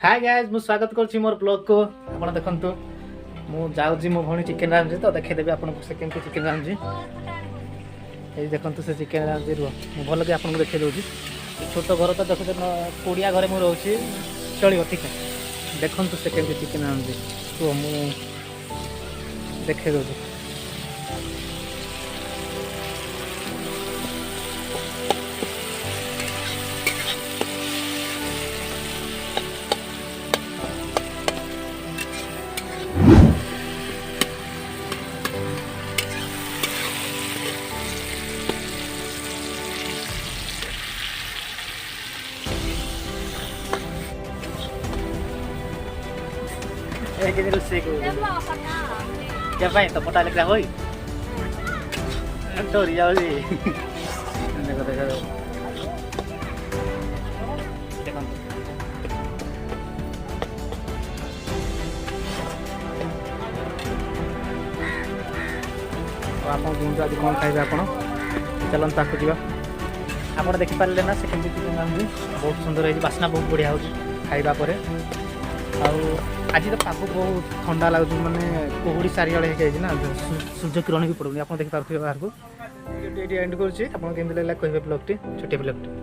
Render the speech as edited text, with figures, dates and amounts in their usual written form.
Hi guys मु स्वागत करछि मोर ब्लॉग को आपण देखंतु मु जाउजी मो भणी चिकन रांधि तो देखै देबे आपण को से केमति चिकन रांधि ए देखंतु से चिकन रांधि रो मु भलो के आपण को देखै दोछि छोटो घर तो देखो कुड़िया घरे मु रहउछि चलियो ठीक है देखंतु से केमति चिकन रांधि तो मु देखै दोछि ए के रोसे को क्या भाई तो मोटा लग रहा होई तो रिया होई देखो देखो देखो आप गुंडा आज कौन खाइबे आपण चलन ताकू जीवा आपण देखि पारले ना से केमति चिकन रांधि बहुत सुंदर है बासना बहुत बढ़िया हो खाइबा परे आज तो पाग बहुत ठंडा लगुच मानने कुहुड़ी चारिड़े हो ना सूर्य किरण भी पड़ूनी आप देखिए बाहर को एंड कर कहे ब्लॉग टी छोटे ब्लॉग टी।